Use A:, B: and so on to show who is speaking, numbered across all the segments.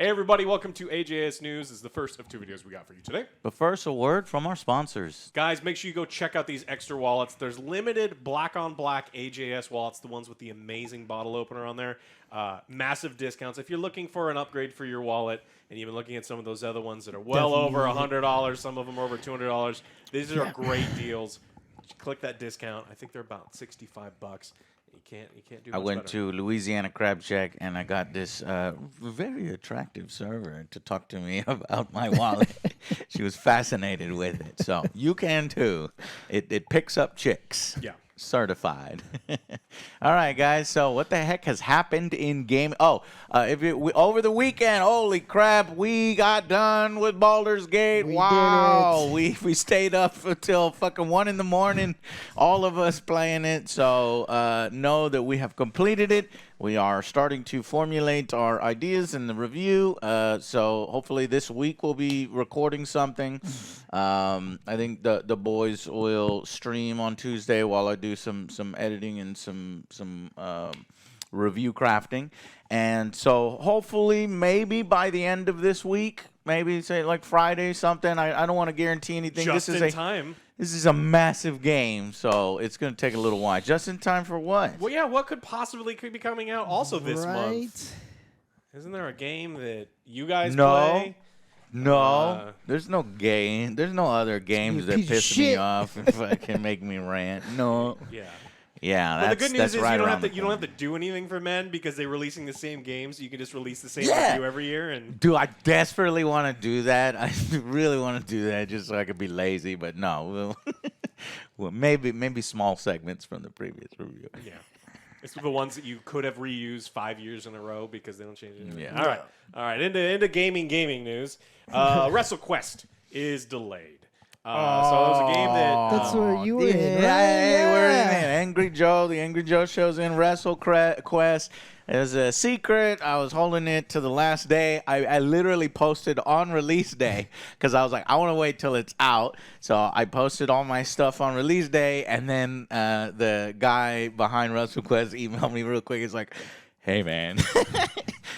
A: Hey everybody, welcome to AJS News. This is the first of two videos we got for you today.
B: But first, a word from our sponsors.
A: Guys, make sure you go check out these extra wallets. There's limited black-on-black AJS wallets, the ones with the amazing bottle opener on there. Massive discounts. If you're looking for an upgrade for your wallet, and you've been looking at some of those other ones that are well over $100, some of them are over $200, these are great deals. Click that discount. I think they're about $65. You can't do much
B: I went
A: better.
B: to Louisiana Crab Shack, and I got this very attractive server to talk to me about my wallet. She was fascinated with it. So you can too. It picks up chicks.
A: Yeah.
B: Certified. All right, guys. So what the heck has happened in game? Oh, over the weekend, holy crap, we got done with Baldur's Gate. Wow. We stayed up until fucking 1 in the morning, all of us playing it. So know that we have completed it. We are starting to formulate our ideas in the review. So hopefully this week we'll be recording something. I think the boys will stream on Tuesday while I do some editing and some review crafting. And so hopefully maybe by the end of this week, maybe say like Friday something. I don't want to guarantee anything.
A: Just in time.
B: This is a massive game, so it's going to take a little while. Just in time for what?
A: Well, yeah, what could be coming out also this month? Isn't there a game that you guys play?
B: No, there's no game. There's no other games that piss me off and fucking make me rant. No. Yeah,
A: well, the good news is
B: right
A: you don't have to do anything for men because they're releasing the same game, so you can just release the same review every year. And
B: do I desperately want to do that? I really want to do that just so I could be lazy, but no. Well, maybe small segments from the previous review.
A: Yeah. It's the ones that you could have reused 5 years in a row because they don't change it.
B: Yeah.
A: All right. Into gaming news. WrestleQuest is delayed. So it was a game that...
C: That's where you were in, right?
B: Hey, we're in it. Angry Joe. The Angry Joe show's in WrestleQuest. It was a secret. I was holding it to the last day. I literally posted on release day because I was like, I want to wait till it's out. So I posted all my stuff on release day, and then the guy behind WrestleQuest emailed me real quick. He's like, hey, man.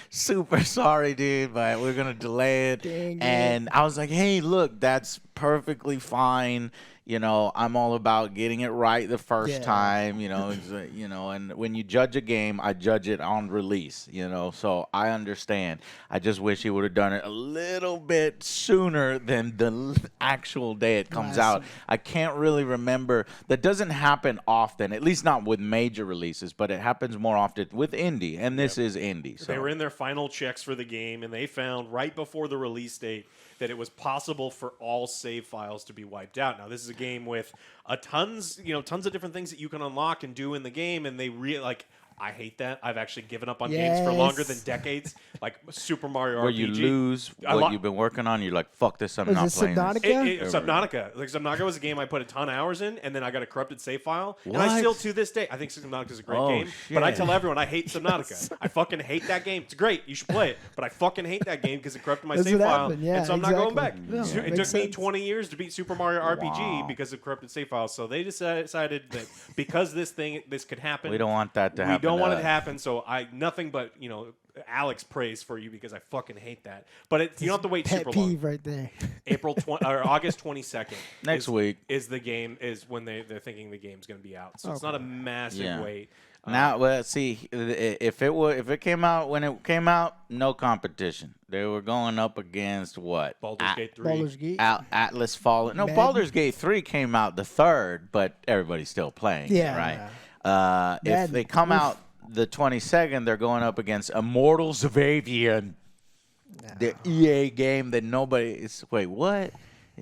B: Super sorry, dude, but we're going to delay it. And I was like, hey, look, that's perfectly fine. You know, I'm all about getting it right the first time, and when you judge a game, I judge it on release, so I understand. I just wish he would have done it a little bit sooner than the actual day it comes out. I can't really remember. That doesn't happen often, at least not with major releases, but it happens more often with indie, and this is indie. So.
A: They were in their final checks for the game, and they found right before the release date that it was possible for all save files to be wiped out. Now, this is a game with tons of different things that you can unlock and do in the game, and they I hate that. I've actually given up on games for longer than decades, like Super Mario RPG.
B: Where you lose what you've been working on, you're like, fuck this, I'm not playing this.
A: Subnautica. Like, Subnautica was a game I put a ton of hours in, and then I got a corrupted save file. What? And I still, to this day, I think Subnautica is a great game, but I tell everyone I hate Subnautica. I fucking hate that game. It's great. You should play it, but I fucking hate that game because it corrupted my save file, and so I'm not going back.
C: No,
A: it took me 20 years to beat Super Mario RPG because of corrupted save files, so they decided that because this could happen.
B: We don't want that to happen.
A: We don't want it to happen. So nothing but Alex praise for you because I fucking hate that. But you don't have to wait super long.
C: Pet peeve right there.
A: August 22nd
B: next week
A: is the game when they're thinking the game's going to be out. So it's not a massive wait.
B: Now, well, see, if it came out when it came out, no competition. They were going up against what?
A: Baldur's Gate 3.
C: Baldur's Gate.
B: Atlas Fallen. No, Baldur's Gate 3 came out the 3rd, but everybody's still playing. Yeah. Right. If they come out the 22nd, they're going up against Immortals of Avian, the EA game that nobody is. Wait, what?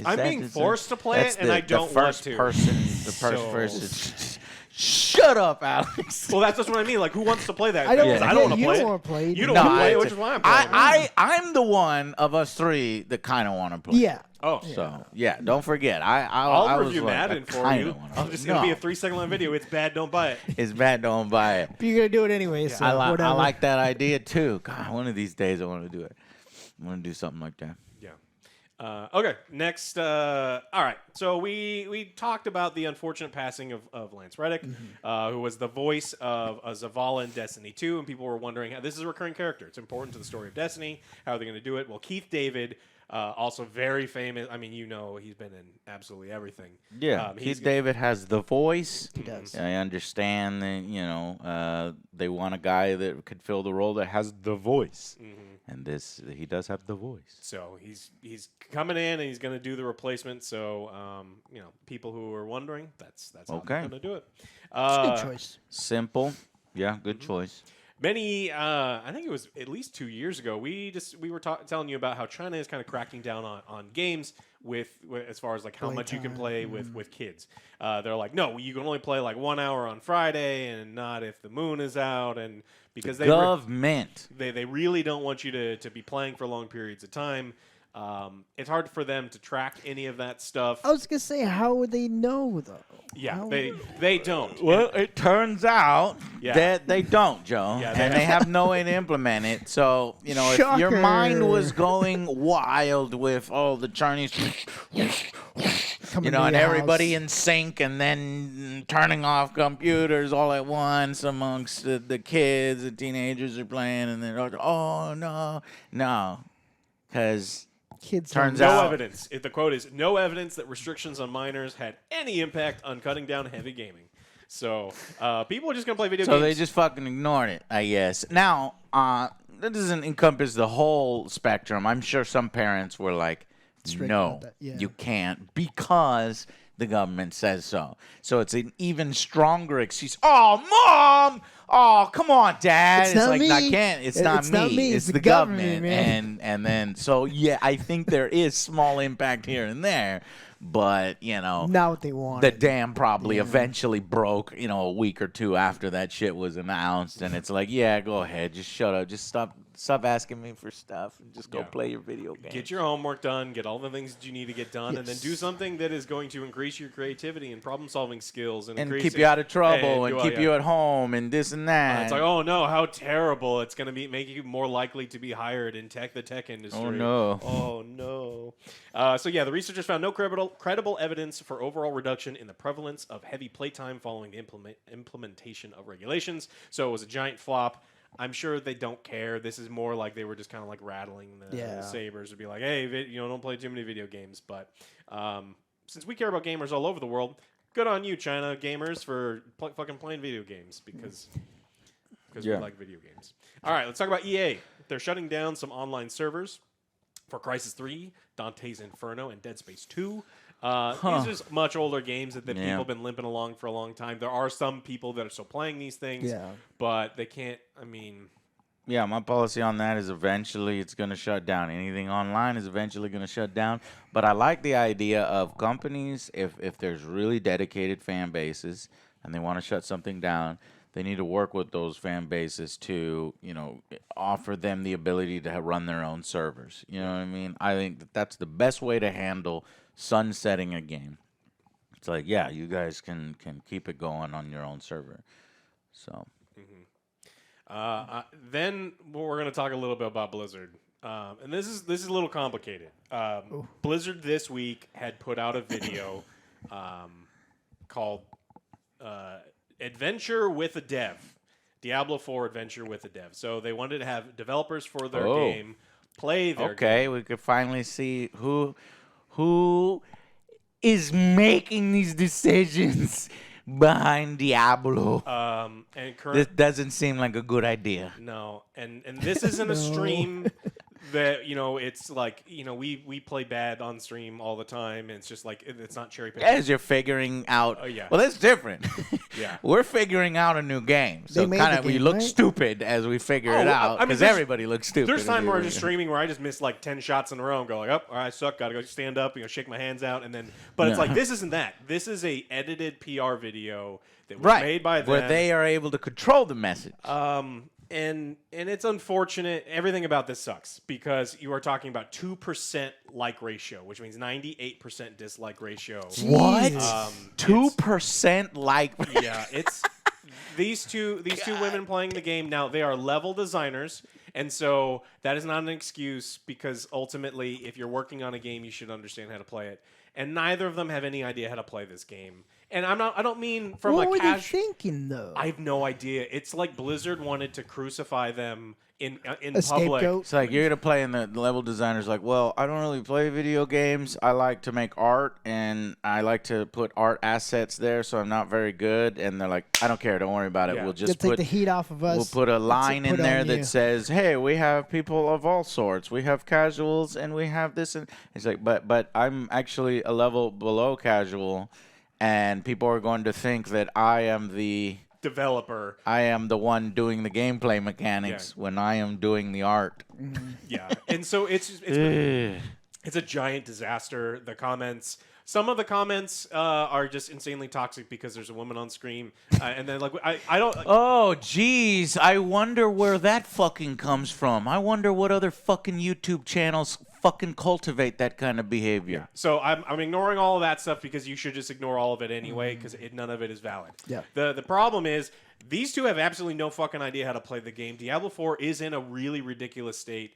A: I'm being forced to play it, and I don't want to.
B: The first person. Shut up, Alex.
A: Well, that's just what I mean. Like, who wants to play that?
C: I don't
A: want to play
C: it. Play it.
A: You don't want to play it, which is why I'm playing it.
B: I'm the one of us three that kind of want to play.
C: Yeah.
A: Oh.
B: So, don't forget.
A: I'll review Madden for you. I'll just going to be a 3-second long video. It's bad, don't buy it.
B: It's bad, don't buy it.
C: But you're going to do it anyway, so
B: I
C: whatever.
B: like that idea, too. God, one of these days I want to do it. I want to do something like that.
A: Okay, next. All right, so we talked about the unfortunate passing of Lance Reddick, who was the voice of Zavala in Destiny 2, and people were wondering how this is a recurring character. It's important to the story of Destiny. How are they going to do it? Well, Keith David, also very famous. I mean, he's been in absolutely everything.
B: Yeah, Keith David has the voice.
C: He does.
B: I understand that, they want a guy that could fill the role that has the voice. And he does have the voice.
A: So he's coming in and he's going to do the replacement. So people who are wondering, that's how
B: Okay.
A: I'm going to do it.
C: It's a good choice.
B: Simple. Yeah, good choice.
A: Many, I think it was at least 2 years ago. We were telling you about how China is kind of cracking down on games with as far as like how much you can play with kids. They're like, no, you can only play like 1 hour on Friday and not if the moon is out, and because they really don't want you to be playing for long periods of time. It's hard for them to track any of that stuff.
C: I was gonna say, how would they know though?
A: Yeah, they don't.
B: Well, it turns out that they don't, Joe.
A: Yeah,
B: and they have no way to implement it. So, if your
C: Shocker.
B: mind was going wild with, the Chinese,
C: Coming to
B: and
C: your
B: everybody
C: house.
B: in sync and then turning off computers all at once amongst the kids, the teenagers are playing, and then, no. Because
C: Kids
B: turns
C: don't
A: No
B: out-
A: evidence. The quote is, no evidence that restrictions on minors had any impact on cutting down heavy gaming. So people are just going to play video games.
B: So they just fucking ignored it, I guess. Now, that doesn't encompass the whole spectrum. I'm sure some parents were like,
C: Strict
B: no,
C: about that, yeah.
B: you can't because the government says so. So it's an even stronger excuse. Oh, Mom! Oh, come on, Dad.
C: It's not
B: like,
C: me.
B: I can't. It's not me. It's the government.
C: man.
B: And then, so, yeah, I think there is small impact here and there. But,
C: Not what they want.
B: the dam probably eventually broke, a week or two after that shit was announced. And it's like, yeah, go ahead. Just shut up. Just stop asking me for stuff and just go play your video game.
A: Get your homework done, get all the things that you need to get done, and then do something that is going to increase your creativity and problem-solving skills. And
B: keep you out of trouble and keep you at home and this and that.
A: It's like, oh, no, how terrible. It's going to make you more likely to be hired in the tech industry.
B: Oh, no.
A: Oh, no. The researchers found no credible evidence for overall reduction in the prevalence of heavy playtime following the implementation of regulations. So it was a giant flop. I'm sure they don't care. This is more like they were just kind of like rattling the sabers to be like, hey, don't play too many video games. But since we care about gamers all over the world, good on you, China gamers, for fucking playing video games because we like video games. All right, let's talk about EA. They're shutting down some online servers for Crysis 3, Dante's Inferno, and Dead Space 2. These are much older games that people have been limping along for a long time. There are some people that are still playing these things, but they can't,
B: Yeah, my policy on that is eventually it's going to shut down. Anything online is eventually going to shut down. But I like the idea of companies, if there's really dedicated fan bases and they want to shut something down, they need to work with those fan bases to, offer them the ability to run their own servers. You know what I mean? I think that's the best way to handle sunsetting a game. It's like, yeah, you guys can keep it going on your own server. So.
A: Then we're going to talk a little bit about Blizzard. And this is a little complicated. Blizzard this week had put out a video called Adventure with a Dev. Diablo 4 Adventure with a Dev. So they wanted to have developers for their game play their game.
B: Okay, we could finally see who is making these decisions behind Diablo. This doesn't seem like a good idea.
A: No, and this isn't a stream that it's like we play bad on stream all the time. And it's just like it's not cherry picking.
B: As you're figuring out, well, that's different.
A: Yeah,
B: we're figuring out a new game, so
C: made
B: kind of
C: the
B: we
C: game,
B: look
C: right?
B: stupid as we figure it out because everybody looks stupid.
A: There's time where I'm just streaming where I just miss like 10 shots in a row and go like, oh, all right, I suck. Gotta go stand up, shake my hands out, and then. But it's like this isn't that. This is a edited PR video that was made by them,
B: where they are able to control the message.
A: And it's unfortunate. Everything about this sucks because you are talking about 2% like ratio, which means 98% dislike ratio.
B: What?
C: 2%
B: like?
A: Yeah, it's these two women playing the game now. They are level designers, And so that is not an excuse, because ultimately, if you're working on a game, you should understand how to play it. And neither of them have any idea how to play this game. And I don't mean from
C: what
A: a
C: were they
A: casual.
C: thinking though?
A: I have no idea. It's like Blizzard wanted to crucify them in
C: A
A: public.
C: scapegoat?
B: It's like you're gonna play, and the level designer's like, well, I don't really play video games. I like to make art, and I like to put art assets there, so I'm not very good. And they're like, I don't care. Don't worry about it.
A: Yeah.
B: We'll
C: They'll
B: just
C: take
B: put
C: the heat off of us.
B: we'll put a line in
C: put
B: there
C: on
B: that
C: you.
B: says, hey, we have people of all sorts. We have casuals, and we have this. And it's like, but I'm actually a level below casual, and people are going to think that I am the one doing the gameplay mechanics when I am doing the art.
A: Yeah, and so it's a giant disaster. The comments, some of the comments are just insanely toxic because there's a woman on screen, and then like I don't.
B: Oh, geez. I wonder where that fucking comes from. I wonder what other fucking YouTube channels fucking cultivate that kind of behavior.
A: So I'm ignoring all of that stuff because you should just ignore all of it anyway, because none of it is valid.
C: Yeah.
A: The problem is these two have absolutely no fucking idea how to play the game. Diablo 4 is in a really ridiculous state.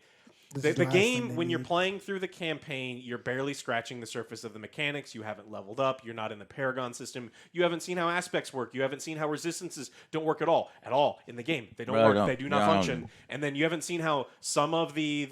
A: The
C: last
A: game,
C: thing
A: when
C: they
A: you're
C: need.
A: playing through the campaign, you're barely scratching the surface of the mechanics. You haven't leveled up. You're not in the Paragon system. You haven't seen how aspects work. You haven't seen how resistances don't work at all in the game. They don't
B: Right,
A: work.
B: no,
A: They do not
B: no.
A: function. And then you haven't seen how some of the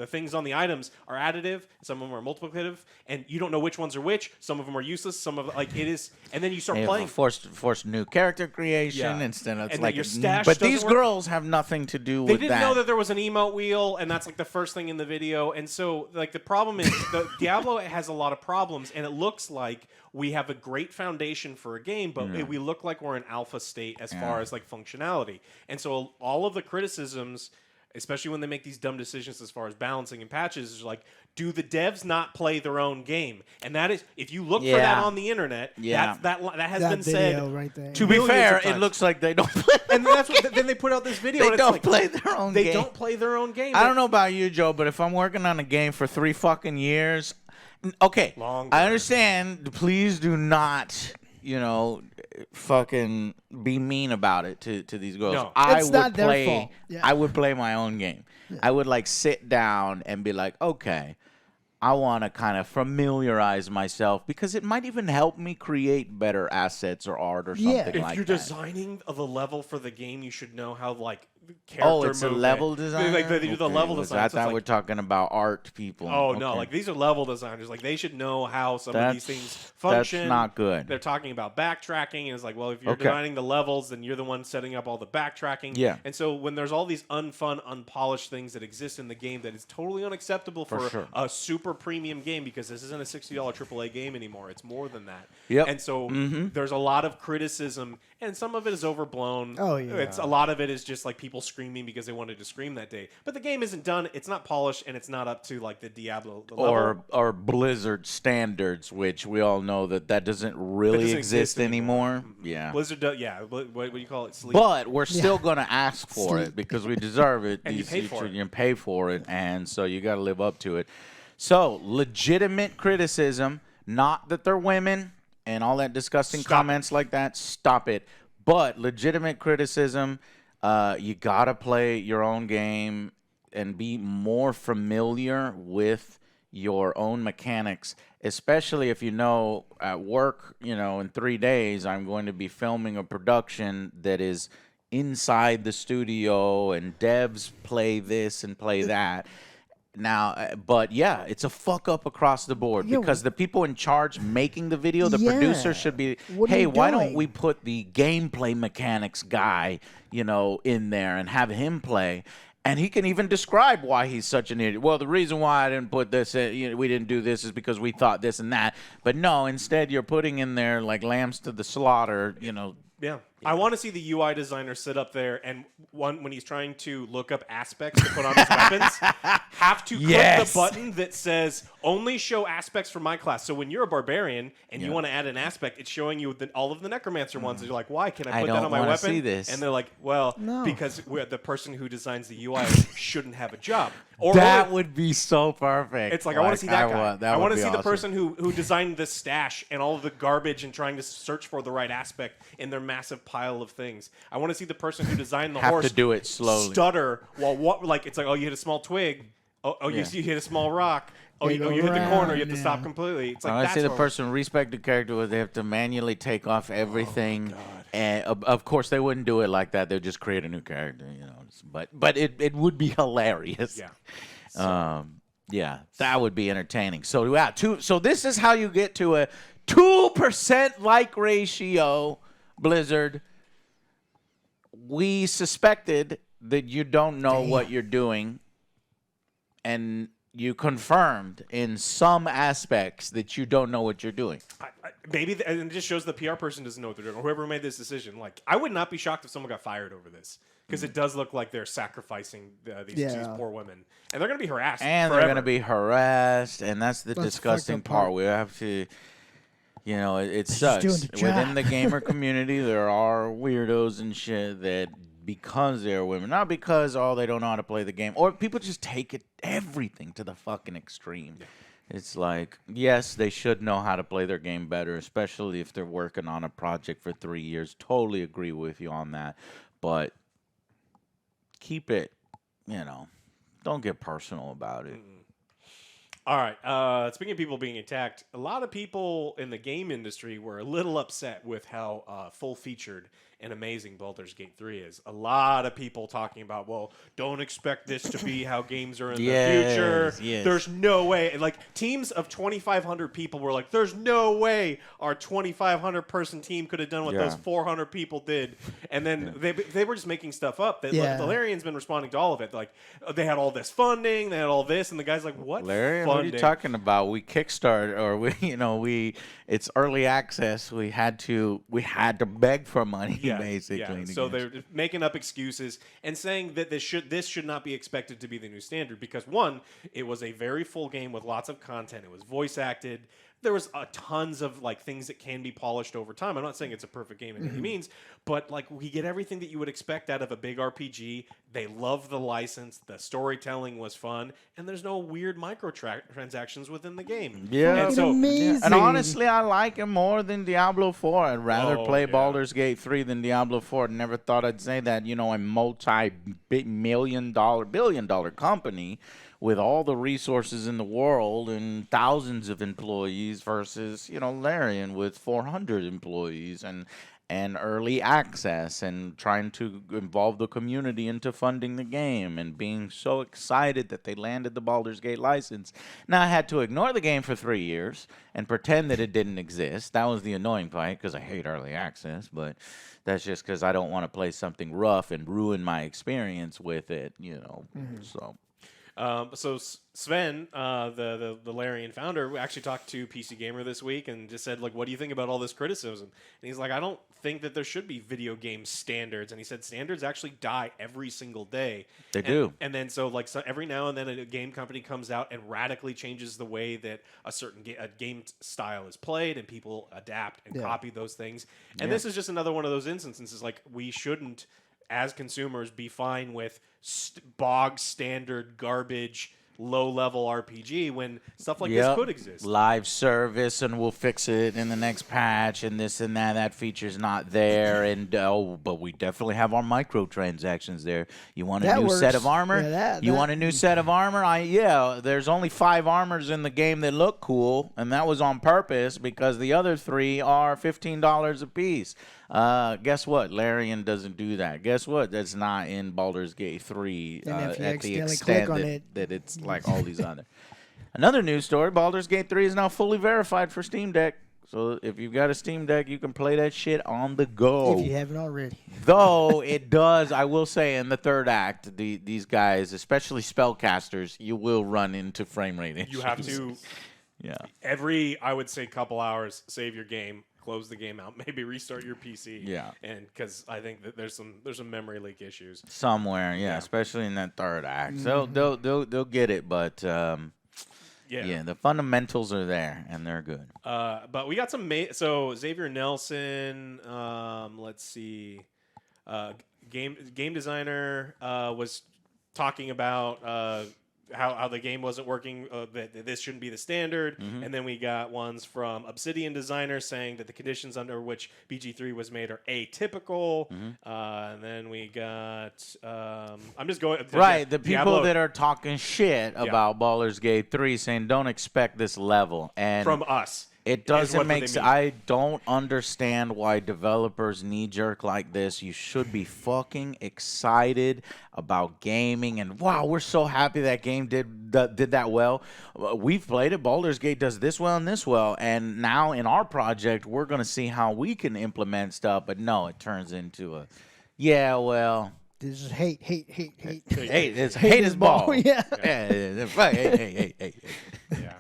A: things on the items are additive. Some of them are multiplicative, and you don't know which ones are which. Some of them are useless. Some of it is. And then you start
B: They have
A: playing.
B: forced new character creation
A: Yeah.
B: instead of
A: And
B: like
A: then your stash
B: but
A: doesn't
B: these
A: work.
B: girls have nothing to do
A: They
B: with
A: didn't
B: that.
A: know that there was an emote wheel, and that's like the first thing in the video. And so, like, the problem is the Diablo has a lot of problems, and it looks like we have a great foundation for a game, but we look like we're in alpha state as far as like functionality. And so, all of the criticisms, especially when they make these dumb decisions as far as balancing and patches, is like, do the devs not play their own game? And that is, if you look for that
B: Yeah.
A: on the internet,
B: Yeah.
A: that has
C: That
A: been
C: video
A: said.
C: right there.
B: to be
A: millions
B: fair,
A: of
B: it
A: times.
B: looks like they don't play.
A: And that's what, then they put out this video.
B: They
A: and it's
B: don't
A: like,
B: play their own
A: They
B: game.
A: don't play their own game.
B: I don't know about you, Joe, but if I'm working on a game for 3 fucking years, okay,
A: Longer.
B: I understand. Please do not, fucking be mean about it to these girls.
A: No.
B: I
C: It's
B: would
C: not their
B: play.
C: fault. Yeah.
B: I would play my own game. I would like sit down and be like, okay, I want to kind of familiarize myself because it might even help me create better assets or art or something
C: Yeah.
A: If
B: like
A: you're
B: that.
A: designing the level for the game, you should know how like character
B: Oh, it's a
A: movement.
B: level design.
A: Like they do the level design.
B: I
A: so it's
B: thought
A: like,
B: we're talking about art people.
A: oh no,
B: Okay.
A: like these are level designers. Like they should know how some of these things
B: That's
A: function.
B: not good.
A: They're talking about backtracking, and it's like, well, if you're
B: Okay.
A: designing the levels, then you're the one setting up all the backtracking.
B: Yeah.
A: And so when there's all these unfun, unpolished things that exist in the game that is totally unacceptable for
B: sure.
A: a super premium game, because this isn't a $60 AAA game anymore. It's more than that.
B: Yep.
A: And so there's a lot of criticism, and some of it is overblown.
C: Oh, yeah.
A: It's a lot of it is just like people screaming because they wanted to scream that day. But the game isn't done. It's not polished, and it's not up to like the Diablo level.
B: or Blizzard standards, which we all know that doesn't really
A: doesn't
B: exist
A: exist
B: anymore. Yeah.
A: Blizzard, yeah. What do you call it? Sleep.
B: But we're still gonna ask for it
C: Sleep.
B: because we deserve it.
A: And you paid for it.
B: You pay for it, and so you got to live up to it. So legitimate criticism, not that they're women and all that disgusting
A: Stop
B: comments like that. Stop it. But legitimate criticism, you gotta play your own game and be more familiar with your own mechanics, especially if you know at work, in 3 days I'm going to be filming a production that is inside the studio and devs play this and play that. Now, but yeah, it's a fuck up across the board
C: Yeah,
B: because the people in charge making the video, the
C: Yeah.
B: producer should be,
C: What are
B: hey,
C: you
B: why don't
C: doing?
B: we put the gameplay mechanics guy, in there and have him play? And he can even describe why he's such an idiot. Well, the reason why I didn't put this, we didn't do this is because we thought this and that. But no, instead you're putting in there like lambs to the slaughter,
A: Yeah. I want to see the UI designer sit up there and when he's trying to look up aspects to put on his weapons, have to click
B: Yes.
A: the button that says only show aspects for my class. So when you're a barbarian and you
B: Yeah.
A: want to add an aspect, it's showing you all of the necromancer ones. And you're like, why can I
B: I
A: put that
B: don't
A: on my
B: wanna
A: weapon?
B: see this.
A: And they're like, well,
C: No.
A: because the person who designs the UI shouldn't have a job.
B: That would be so perfect.
A: It's like I want to see that guy. I want to see
B: awesome.
A: the person who designed this stash and all of the garbage and trying to search for the right aspect in their massive pile of things. I want to see the person who designed the horse
B: to do it slowly.
A: stutter while like it's like, oh, you hit a small twig. You hit a small rock. You hit the corner. You have to stop completely. It's like
B: I see the person respect the character where they have to manually take off everything, and of course they wouldn't do it like that. They'd just create a new character, But it would be hilarious.
A: Yeah.
B: That would be entertaining. So So this is how you get to a 2% like ratio, Blizzard. We suspected that you don't know what you're doing, and you confirmed in some aspects that you don't know what you're doing.
A: Maybe and it just shows the PR person doesn't know what they're doing, or whoever made this decision. Like, I would not be shocked if someone got fired over this, because it does look like they're sacrificing these poor women, and they're going to be harassed.
B: And
A: forever.
B: they're going to be harassed, and that's the disgusting
C: fucked up
B: part. We have to, it sucks. Within the gamer community, there are weirdos and shit that, because they're women, not because they don't know how to play the game, or people just take everything to the fucking extreme. Yeah. It's like, yes, they should know how to play their game better, especially if they're working on a project for 3 years. Totally agree with you on that, but keep it, don't get personal about it.
A: All right. Speaking of people being attacked, a lot of people in the game industry were a little upset with how full-featured and amazing Baldur's Gate 3 is. A lot of people talking about, well, don't expect this to be how games are in the future.
B: Yes.
A: There's no way. Like, teams of 2,500 people were like, there's no way our 2,500-person team could have done what those 400 people did. And then they were just making stuff up. The Larian's been responding to all of it. Like, they had all this funding, they had all this, and the guy's like, what
B: Larian,
A: funding?
B: what are you talking about? We kickstart, or it's early access. We had to beg for money. Basically.
A: Yeah. So they're making up excuses and saying that this should not be expected to be the new standard because, one, it was a very full game with lots of content. It was voice acted. There was tons of things that can be polished over time. I'm not saying it's a perfect game in any means, but we get everything that you would expect out of a big RPG. They love the license. The storytelling was fun, and there's no weird microtransactions within the game.
B: Yeah,
A: and so
C: amazing.
B: And honestly, I like it more than Diablo 4. I'd rather play
A: yeah.
B: Baldur's Gate 3 than Diablo 4. Never thought I'd say that. A multi-billion dollar company with all the resources in the world and thousands of employees versus, Larian with 400 employees and early access and trying to involve the community into funding the game and being so excited that they landed the Baldur's Gate license. Now, I had to ignore the game for 3 years and pretend that it didn't exist. That was the annoying part because I hate early access, but that's just because I don't want to play something rough and ruin my experience with it, so...
A: So Sven, the Larian founder, actually talked to PC Gamer this week and just said, what do you think about all this criticism? And he's like, I don't think that there should be video game standards. And he said standards actually die every single day.
B: They do.
A: And then so every now and then a game company comes out and radically changes the way that a certain game style is played, and people adapt and copy those things. And this is just another one of those instances. We shouldn't, as consumers, be fine with bog standard garbage low-level RPG when stuff like this could exist.
B: Live service, and we'll fix it in the next patch, and this and that. That feature's not there, and but we definitely have our microtransactions there. You want a new set of armor? You want a new set of armor? There's only 5 armors in the game that look cool, and that was on purpose because the other 3 are $15 a piece. Guess what? Larian doesn't do that. Guess what? That's not in Baldur's Gate 3 at the extent that it's like all these other. Another news story, Baldur's Gate 3 is now fully verified for Steam Deck. So if you've got a Steam Deck, you can play that shit on the go.
C: If you haven't already.
B: Though it does, I will say, in the third act, these guys, especially spellcasters, you will run into frame rate issues.
A: You have to, every, I would say, couple hours, save your game, close the game out, maybe restart your PC.
B: Yeah.
A: And because I think that there's some memory leak issues
B: somewhere, especially in that third act. So they'll get it, but the fundamentals are there and they're good.
A: But we got some so Xavier Nelson, let's see, game designer was talking about how the game wasn't working, that this shouldn't be the standard. And then we got ones from Obsidian designers saying that the conditions under which BG3 was made are atypical. And then we got, I'm just going.
B: Right, the people
A: Diablo,
B: that are talking shit about Baldur's Gate 3 saying don't expect this level. And
A: from us.
B: it
A: is
B: doesn't
A: what
B: make
A: they
B: sense.
A: mean.
B: I don't understand why developers knee-jerk like this. You should be fucking excited about gaming. And, wow, we're so happy that game did that well. We've played it. Baldur's Gate does this well and this well. And now in our project, we're going to see how we can implement stuff. But, no, it turns into a, yeah, well...
C: This is hate.
B: It's hate is ball.
C: Yeah.
B: Hey.
A: Yeah.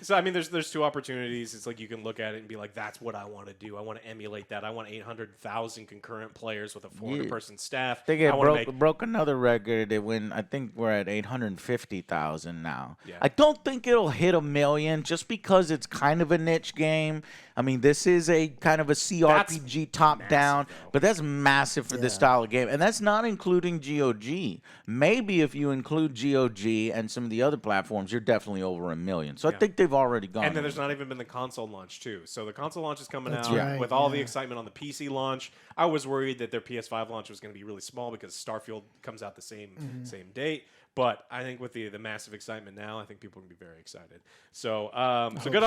A: So I mean, there's two opportunities. It's like you can look at it and be like, "That's what I want to do. I want to emulate that. I want 800,000 concurrent players with a 400-person staff."
B: They
A: I wanna
B: broke another record. I think we're at 850,000 now.
A: Yeah.
B: I don't think it'll hit 1 million just because it's kind of a niche game. I mean, this is a kind of a CRPG top-down, but that's massive for this style of game. And that's not including GOG. Maybe if you include GOG and some of the other platforms, you're definitely over 1 million. So I think they've already gone.
A: And then there's not even been the console launch, too. So the console launch is coming
C: That's
A: out
C: right,
A: with all the excitement on the PC launch. I was worried that their PS5 launch was going to be really small because Starfield comes out the same date. But I think with the massive excitement now, I think people are going to be very excited. So good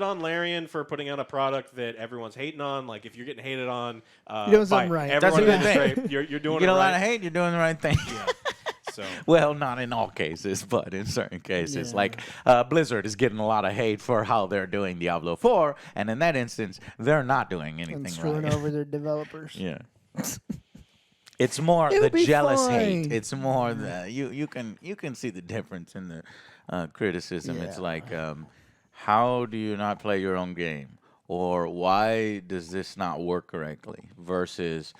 A: on Larian for putting out a product that everyone's hating on. Like, if you're getting hated on,
C: You're doing something right.
A: Everyone
B: That's a good
A: is
B: thing.
A: great. You're doing
B: you get
A: it
B: a lot
A: right.
B: of hate, you're doing the right thing.
A: Yeah. So
B: Well, not in all cases, but in certain cases.
C: Yeah.
B: Like Blizzard is getting a lot of hate for how they're doing Diablo 4, and in that instance, they're not doing anything
C: And screwing
B: right.
C: over their developers.
B: Yeah. It's more
C: It'll
B: the
C: be
B: jealous
C: fine.
B: hate. It's more the you can see the difference in the criticism. It's
C: Yeah.
B: like, how do you not play your own game, or why does this not work correctly? Versus,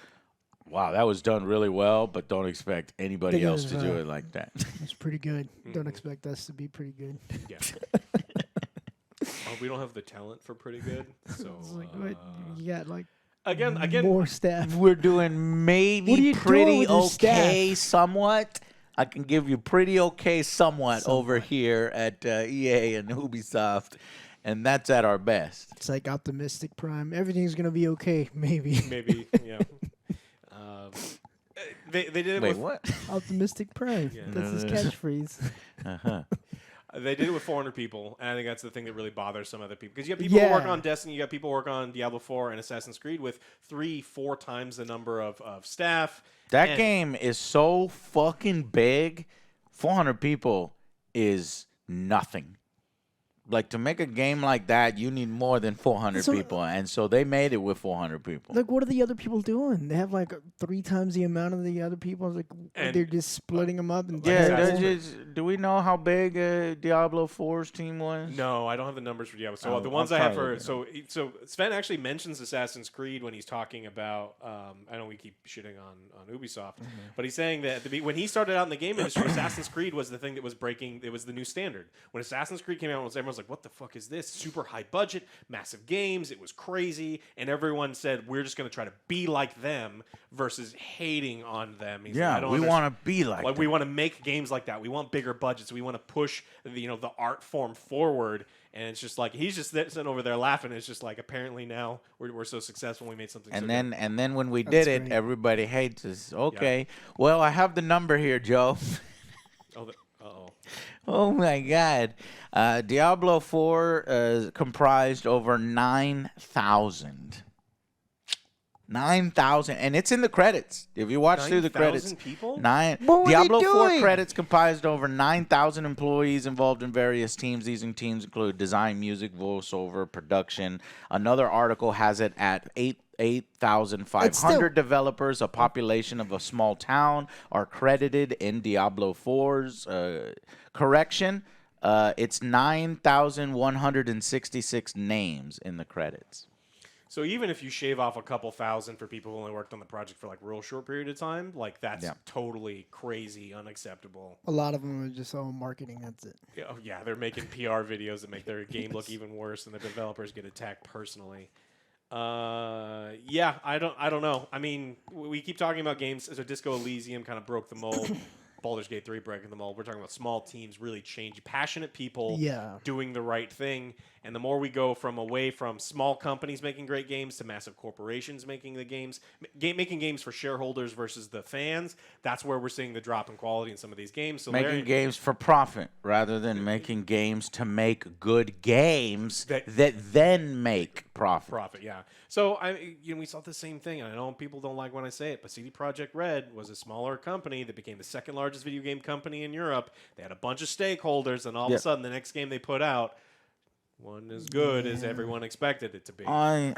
B: wow, that was done really well, but don't expect anybody else to do it like that.
C: It's pretty good. Don't expect us to be pretty good.
A: yeah. We don't have the talent for pretty good. So
C: It's like, what? You got like
A: again,
C: more staff.
B: We're doing
C: What are
B: maybe
C: you doing
B: pretty
C: with your
B: okay,
C: staff?
B: somewhat. I can give you pretty okay, somewhat over here at EA and Ubisoft, and that's at our best.
C: It's like optimistic prime. Everything's gonna be okay. Maybe.
A: maybe, yeah. They did it
B: Wait,
A: with
B: what?
C: Optimistic prime.
A: Yeah.
C: That's his catchphrase.
B: Uh-huh.
A: They did it with 400 people, and I think that's the thing that really bothers some other people. Because you have people who work on Destiny, you got people who work on Diablo 4 and Assassin's Creed with 3-4 times the number of staff.
B: That
A: And-
B: game is so fucking big. 400 people is nothing. Like, to make a game like that, you need more than 400
C: So-
B: people, and so they made it with 400 people.
C: Like, what are the other people doing? They have like 3 times the amount of the other people. Like,
A: And-
C: they're just splitting them up. And
B: Yeah,
A: Assassin's
B: there's do we know how big Diablo 4's team was?
A: No, I don't have the numbers for Diablo. So
B: Oh,
A: the ones
B: I'll
A: I have
B: try
A: for
B: to
A: so Sven actually mentions Assassin's Creed when he's talking about. I know we keep shitting on Ubisoft, but he's saying that when he started out in the game industry, Assassin's Creed was the thing that was breaking. It was the new standard. When Assassin's Creed came out, everyone was like, "What the fuck is this? Super high budget, massive games. It was crazy." And everyone said, "We're just going to try to be like them," versus hating on them. He's like,
B: Yeah,
A: "I don't
B: we
A: understand."
B: want to be like
A: Like
B: them.
A: we want to make games like that. We want bigger budgets. We want to push the art form forward. And it's just like he's just sitting over there laughing. It's just like apparently now we're so successful. We made something.
B: And
A: so
B: then
A: good.
B: and then when we
C: That's
B: did it,
C: great.
B: everybody hates us. Okay, well I have the number here, Joe.
A: Uh-oh.
B: Oh my God, Diablo 4 comprised over 9,000. 9,000, and it's in the credits. If you watch through the
A: 9,000
B: credits,
A: people?
C: What were they
B: Diablo 4
C: doing?
B: credits comprised over 9,000 employees involved in various teams. These teams include design, music, voiceover, production. Another article has it at 8,500 developers. A population of a small town are credited in Diablo 4's correction. It's 9,166 names in the credits.
A: So even if you shave off a couple thousand for people who only worked on the project for like a real short period of time, like that's totally crazy, unacceptable.
C: A lot of them are just all marketing. That's it.
A: Yeah, oh yeah, they're making PR videos that make their game look even worse, and the developers get attacked personally. Yeah, I don't know. I mean, we keep talking about games. So Disco Elysium kind of broke the mold. Baldur's Gate 3 breaking the mold. We're talking about small teams really changing, passionate people
C: Yeah.
A: doing the right thing. And the more we go away from small companies making great games to massive corporations making the games, making games for shareholders versus the fans, that's where we're seeing the drop in quality in some of these games. So
B: Making games for profit rather than making games to make good games that then make profit.
A: Yeah. So we saw the same thing. And I know people don't like when I say it, but CD Projekt Red was a smaller company that became the second largest video game company in Europe. They had a bunch of stakeholders, and all of a sudden, the next game they put out wasn't as good as everyone expected it to be.
B: I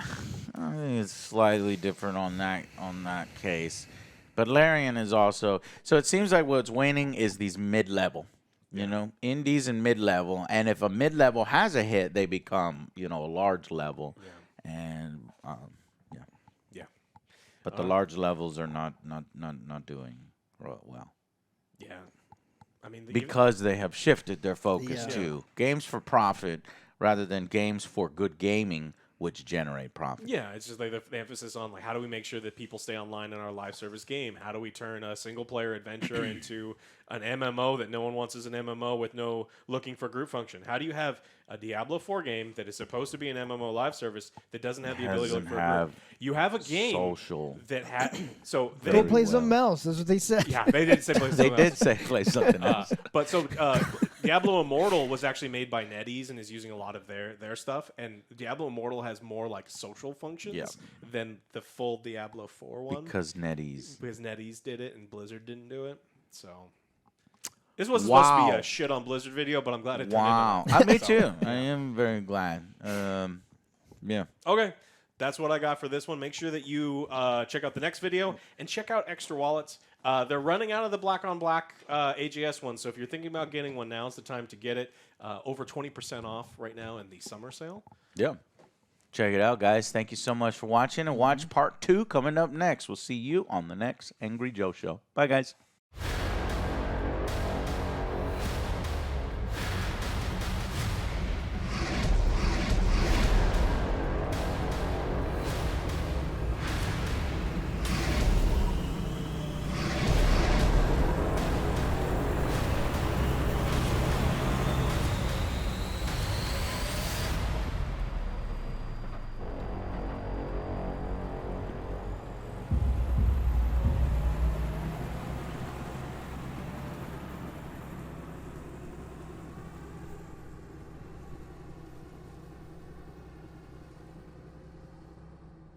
B: think it's slightly different on that case, but Larian is also. So it seems like what's winning is these mid-level. You know, indies and mid-level, and if a mid-level has a hit, they become a large level, and But the large levels are not doing well.
A: Yeah, I mean
B: because they have shifted their focus to games for profit rather than games for good gaming, which generate profit.
A: Yeah, it's just like the emphasis on how do we make sure that people stay online in our live service game? How do we turn a single player adventure into an MMO that no one wants as an MMO with no looking for group function? How do you have a Diablo 4 game that is supposed to be an MMO live service that doesn't have the ability to look for a group? You have a game
B: social
A: that had
C: go play something else. That's what they said.
A: Yeah, they did say play something else.
B: They did say play something else.
A: But so Diablo Immortal was actually made by NetEase and is using a lot of their stuff. And Diablo Immortal has more social functions than the full Diablo 4 one.
B: Because
A: NetEase did it and Blizzard didn't do it. So this wasn't supposed to be a shit on Blizzard video, but I'm glad it turned into one.
B: Me too. I am very glad. Yeah.
A: Okay. That's what I got for this one. Make sure that you check out the next video and check out Extra Wallets. They're running out of the black on black AJS one, so if you're thinking about getting one, now's the time to get it. Over 20% off right now in the summer sale.
B: Yeah. Check it out, guys. Thank you so much for watching, and watch part 2 coming up next. We'll see you on the next Angry Joe Show. Bye, guys.